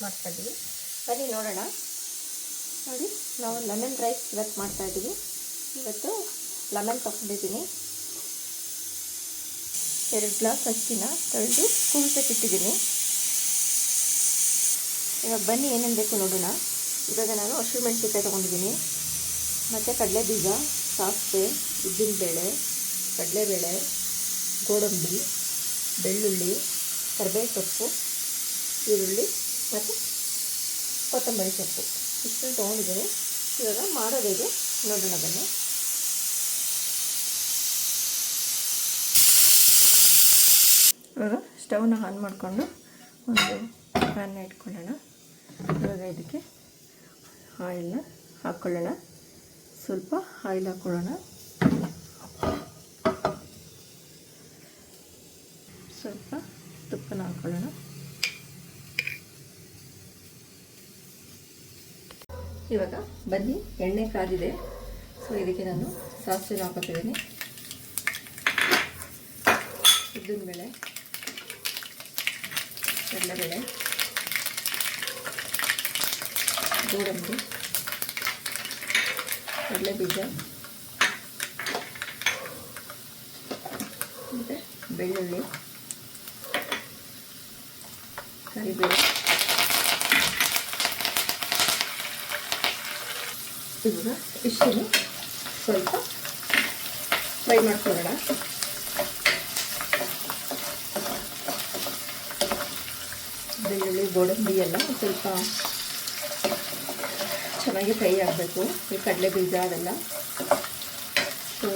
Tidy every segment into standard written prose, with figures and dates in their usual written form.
ಮಾಡ್ತಾಯಿದ್ದೀವಿ. ಬನ್ನಿ ನೋಡೋಣ. ನೋಡಿ, ನಾವು ಲೆಮನ್ ರೈಸ್ ಇವತ್ತು ಮಾಡ್ತಾಯಿದ್ದೀವಿ. ಇವತ್ತು ಲೆಮನ್ ತೊಗೊಂಡಿದ್ದೀನಿ. 2 ಗ್ಲಾಸ್ ಅಕ್ಕಿನ ತೊಳೆದು ಕೂಗಿಸಕ್ಕಿಟ್ಟಿದ್ದೀನಿ. ಇವಾಗ ಬನ್ನಿ ಏನೇನು ಬೇಕು ನೋಡೋಣ. ಇವಾಗ ನಾನು ಹಸಿಮೆಣಸಿನ್ಕಾಯಿ ತೊಗೊಂಡಿದ್ದೀನಿ, ಮತ್ತು ಕಡಲೆ ಬೀಜ, ಸಾಸಿವೆ, ಉದ್ದಿನಬೇಳೆ, ಕಡಲೆಬೇಳೆ, ಗೋಡಂಬಿ, ಬೆಳ್ಳುಳ್ಳಿ, ಕರಿಬೇವು ಸೊಪ್ಪು, ಈರುಳ್ಳಿ ಮತ್ತು ಕೊತ್ತಂಬರಿ ಸೊಪ್ಪು ಇಷ್ಟನ್ನು ತೊಗೊಂಡಿದ್ದೀನಿ. ಇವಾಗ ಮಾಡೋದು ಹೇಗೆ ನೋಡೋಣ ಬನ್ನಿ. ಇವಾಗ ಸ್ಟವ್ನ ಆನ್ ಮಾಡಿಕೊಂಡು ಒಂದು ಪ್ಯಾನ್ನ ಇಟ್ಕೊಳ್ಳೋಣ. ಇವಾಗ ಇದಕ್ಕೆ ಆಯಿಲ್ನ ಹಾಕ್ಕೊಳ್ಳೋಣ. ಸ್ವಲ್ಪ ಆಯಿಲ್ ಹಾಕ್ಕೊಳ್ಳೋಣ. ಸ್ವಲ್ಪ ತುಪ್ಪನ ಹಾಕ್ಕೊಳ್ಳೋಣ. ಇವಾಗ ಬನ್ನಿ, ಎಣ್ಣೆ ಕಾದಿದೆ. ಸೊ ಇದಕ್ಕೆ ನಾನು ಸಾಸಿವೆ ಹಾಕೋತಿದ್ದೀನಿ, ಉದ್ದಿನಬೇಳೆ, ಕಡಲೆಬೇಳೆ, ಗೋಡಂಬಿ, ಕಡಲೆ ಬೀಜ ಮತ್ತು ಬೆಳ್ಳುಳ್ಳಿ, ಕರಿಬೇವು. ಇವಾಗ ಇಷ್ಟನ್ನು ಸ್ವಲ್ಪ ಫ್ರೈ ಮಾಡ್ಕೊಳ್ಳೋಣ. ಬೆಳ್ಳುಳ್ಳಿ, ಗೋಡಂಬಿ ಎಲ್ಲ ಸ್ವಲ್ಪ ಚೆನ್ನಾಗಿ ಫ್ರೈ ಆಗಬೇಕು. ಈ ಕಡಲೆ ಬೀಜ ಅವೆಲ್ಲ ಸೊ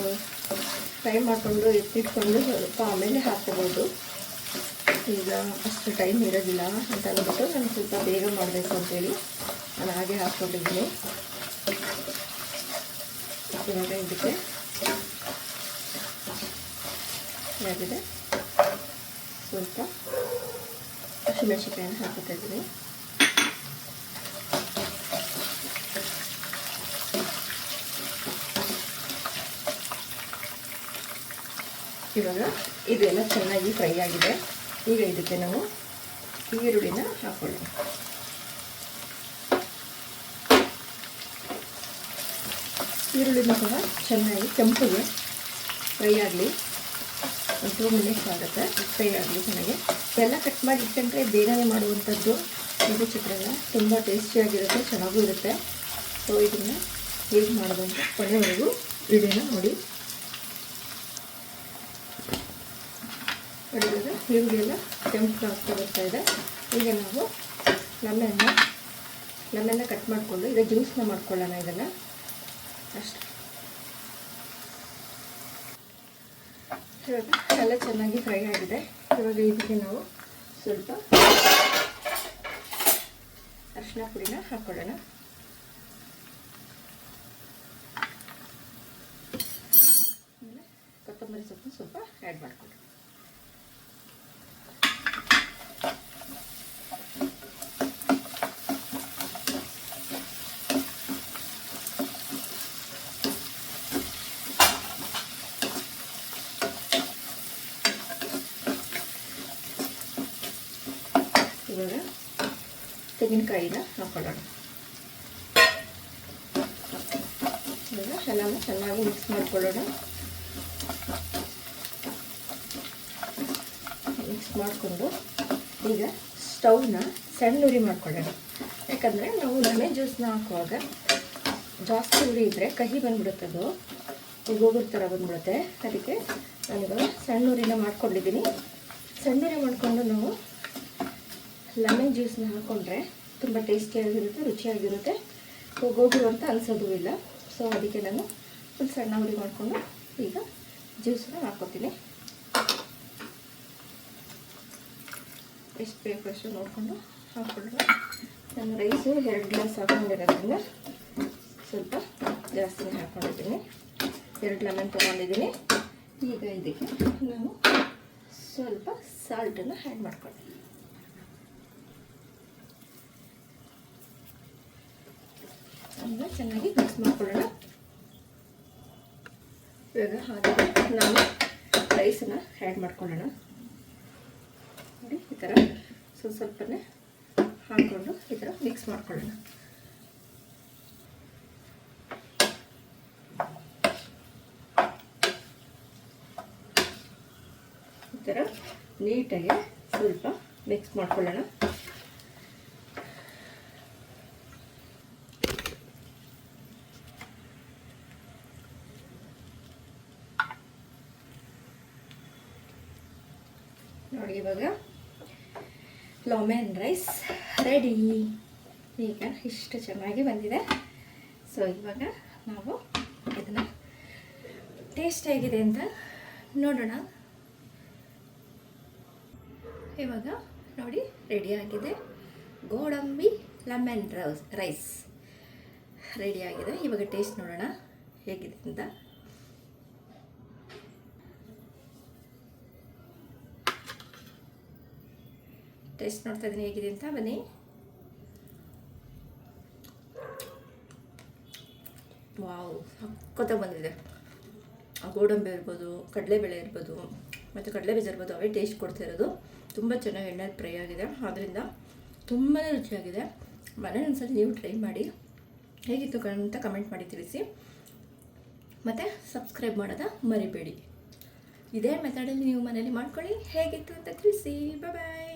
ಫ್ರೈ ಮಾಡಿಕೊಂಡು ಎತ್ತಿಟ್ಕೊಂಡು ಸ್ವಲ್ಪ ಆಮೇಲೆ ಹಾಕ್ಕೋಬೋದು. ಈಗ ಅಷ್ಟು ಟೈಮ್ ಇರೋದಿಲ್ಲ ಅಂತ ಅಂದ್ಬಿಟ್ಟು ನಾನು ಸ್ವಲ್ಪ ಬೇಗ ಮಾಡಬೇಕು ಅಂತೇಳಿ ನಾನು ಹಾಗೆ ಹಾಕ್ಕೊಂಡಿದ್ದೀನಿ. ಇವಾಗ ಇದಕ್ಕೆ ಆಗಿದೆ ಸ್ವಲ್ಪ ಹಸಿಮೆಣಸಿನ್ಕಾಯಿನ ಹಾಕ್ತಾ ಇದ್ದೀನಿ. ಇವಾಗ ಇದೆಲ್ಲ ಚೆನ್ನಾಗಿ ಫ್ರೈ ಆಗಿದೆ. ಈಗ ಇದಕ್ಕೆ ನಾವು ಈರುಳ್ಳಿನ ಹಾಕೊಳ್ಳೋಣ. ಈರುಳ್ಳಿನ ಕೂಡ ಚೆನ್ನಾಗಿ ಕೆಂಪಗೆ ಫ್ರೈ ಆಗಲಿ. ಒಂದು 2 ಮಿನಿಟ್ಸ್ ಆಗುತ್ತೆ ಫ್ರೈ ಆಗಲಿ ಚೆನ್ನಾಗಿ. ಎಲ್ಲ ಕಟ್ ಮಾಡಿ ಇಟ್ಕೊಂಡ್ರೆ ಬೇಗನೆ ಮಾಡುವಂಥದ್ದು ಇದು ಚಿತ್ರಾನ್ನ. ತುಂಬ ಟೇಸ್ಟಿಯಾಗಿರುತ್ತೆ, ಚೆನ್ನಾಗೂ ಇರುತ್ತೆ. ಸೊ ಇದನ್ನು ಹೇಗೆ ಮಾಡೋದು ಅಂತ ಕೊನೆವರೆಗೂ ವಿಡಿಯೋನ ನೋಡಿ. ಇವಾಗ ಈರುಳ್ಳಿ ಎಲ್ಲ ಕೆಂಪು ಆಗ್ತಾ ಬರ್ತಾ ಇದೆ. ಈಗ ನಾವು ಲೆಮನ್ನ ಕಟ್ ಮಾಡಿಕೊಂಡು ಈಗ ಜ್ಯೂಸನ್ನ ಮಾಡ್ಕೊಳ್ಳೋಣ. ಇದನ್ನು ಅಷ್ಟು ಇವಾಗ ಎಲ್ಲ ಚೆನ್ನಾಗಿ ಫ್ರೈ ಆಗಿದೆ. ಇವಾಗ ಇದಕ್ಕೆ ನಾವು ಸ್ವಲ್ಪ ಅರಿಶಿನ ಪುಡಿನ ಹಾಕ್ಕೊಳ್ಳೋಣ. ಆಮೇಲೆ ಕೊತ್ತಂಬರಿ ಸೊಪ್ಪು ಸ್ವಲ್ಪ ಆ್ಯಡ್ ಮಾಡ್ಕೊಳ್ಳೋಣ. ಇವಾಗ ತೆಂಗಿನಕಾಯಿನ ಹಾಕೊಳ್ಳೋಣ. ಇವಾಗ ಎಲ್ಲ ಚೆನ್ನಾಗಿ ಮಿಕ್ಸ್ ಮಾಡ್ಕೊಳ್ಳೋಣ. ಮಿಕ್ಸ್ ಮಾಡಿಕೊಂಡು ಈಗ ಸ್ಟವ್ನ ಸಣ್ಣ ಉರಿ ಮಾಡ್ಕೊಳ್ಳೋಣ. ಯಾಕಂದರೆ ನಾವು ಲೆಮನ್ ಜ್ಯೂಸನ್ನ ಹಾಕುವಾಗ ಜಾಸ್ತಿ ಉರಿ ಇದ್ದರೆ ಕಹಿ ಬಂದ್ಬಿಡುತ್ತೆ, ಅದು ಗೋಬರ್ ಥರ ಬಂದ್ಬಿಡುತ್ತೆ. ಅದಕ್ಕೆ ನಾನಿವಾಗ ಸಣ್ಣ ಉರಿನ ಮಾಡ್ಕೊಂಡಿದ್ದೀನಿ. ಸಣ್ಣ ಉರಿ ಮಾಡಿಕೊಂಡು ನಾವು ಲೆಮನ್ ಜ್ಯೂಸನ್ನ ಹಾಕ್ಕೊಂಡ್ರೆ ತುಂಬ ಟೇಸ್ಟಿಯಾಗಿರುತ್ತೆ, ರುಚಿಯಾಗಿರುತ್ತೆ, ಹೋಗೋದು ಅಂತ ಅನಿಸೋದು ಇಲ್ಲ. ಸೊ ಅದಕ್ಕೆ ನಾನು ಫುಲ್ ಸಣ್ಣ ಉರಿ ಮಾಡಿಕೊಂಡು ಈಗ ಜ್ಯೂಸನ್ನ ಹಾಕ್ಕೊತೀನಿ. ಎಷ್ಟು ಬೇಕು ಅಷ್ಟು ನೋಡಿಕೊಂಡು ಹಾಕ್ಕೊಳ್ಳೋಣ. ನಾನು ರೈಸು 2 ಗ್ಲಾಸ್ ಹಾಕ್ಕೊಂಡಿರೋದ್ರಿಂದ ಸ್ವಲ್ಪ ಜಾಸ್ತಿನೇ ಹಾಕ್ಕೊಂಡಿದ್ದೀನಿ. 2 ಲೆಮನ್ ತೊಗೊಂಡಿದ್ದೀನಿ. ಈಗ ಇದಕ್ಕೆ ನಾನು ಸ್ವಲ್ಪ ಸಾಲ್ಟನ್ನು ಆ್ಯಡ್ ಮಾಡ್ಕೊಳ್ತೀನಿ. ಈಗ ಚೆನ್ನಾಗಿ ಮಿಕ್ಸ್ ಮಾಡ್ಕೊಳ್ಳೋಣ. ಇವಾಗ ಹಾಗೆ ನಾವು ರೈಸನ್ನು ಆ್ಯಡ್ ಮಾಡ್ಕೊಳ್ಳೋಣ. ನೋಡಿ ಈ ಥರ ಸ್ವಲ್ಪನೇ ಹಾಕ್ಕೊಂಡು ಈ ಥರ ಮಿಕ್ಸ್ ಮಾಡ್ಕೊಳ್ಳೋಣ. ಈ ಥರ ನೀಟಾಗಿ ಸ್ವಲ್ಪ ಮಿಕ್ಸ್ ಮಾಡ್ಕೊಳ್ಳೋಣ. ನೋಡಿ ಇವಾಗ ಲೆಮನ್ ರೈಸ್ ರೆಡಿ. ಈಗ ಇಷ್ಟು ಚೆನ್ನಾಗಿ ಬಂದಿದೆ. ಸೊ ಇವಾಗ ನಾವು ಇದನ್ನು ಟೇಸ್ಟ್ ಹೇಗಿದೆ ಅಂತ ನೋಡೋಣ. ಇವಾಗ ನೋಡಿ ರೆಡಿಯಾಗಿದೆ. ಗೋಡಂಬಿ ಲೆಮನ್ ರೈಸ್ ರೆಡಿಯಾಗಿದೆ. ಇವಾಗ ಟೇಸ್ಟ್ ನೋಡೋಣ ಹೇಗಿದೆ ಅಂತ. ಟೇಸ್ಟ್ ನೋಡ್ತಾ ಇದ್ದೀನಿ ಹೇಗಿದೆ ಅಂತ. ಬನ್ನಿ. ವಾವ್, ಸಕ್ಕತ್ತಾಗಿ ಬಂದಿದೆ. ಗೋಡಂಬಿ ಇರ್ಬೋದು, ಕಡಲೆಬೇಳೆ ಇರ್ಬೋದು ಮತ್ತು ಕಡಲೆಬೀಜ ಇರ್ಬೋದು, ಅವೇ ಟೇಸ್ಟ್ ಕೊಡ್ತಾ ಇರೋದು. ತುಂಬ ಚೆನ್ನಾಗಿ ಎಣ್ಣೆ ಫ್ರೈ ಆಗಿದೆ. ಆದ್ದರಿಂದ ತುಂಬಾ ರುಚಿಯಾಗಿದೆ. ಮನೇಲಿ ಒಂದ್ಸಲ ನೀವು ಟ್ರೈ ಮಾಡಿ ಹೇಗಿತ್ತು ಅಂತ ಕಮೆಂಟ್ ಮಾಡಿ ತಿಳಿಸಿ. ಮತ್ತು ಸಬ್ಸ್ಕ್ರೈಬ್ ಮಾಡೋದ ಮರಿಬೇಡಿ. ಇದೇ ಮೆಥಡಲ್ಲಿ ನೀವು ಮನೇಲಿ ಮಾಡ್ಕೊಳ್ಳಿ. ಹೇಗಿತ್ತು ಅಂತ ತಿಳಿಸಿ. ಬಾಯ್.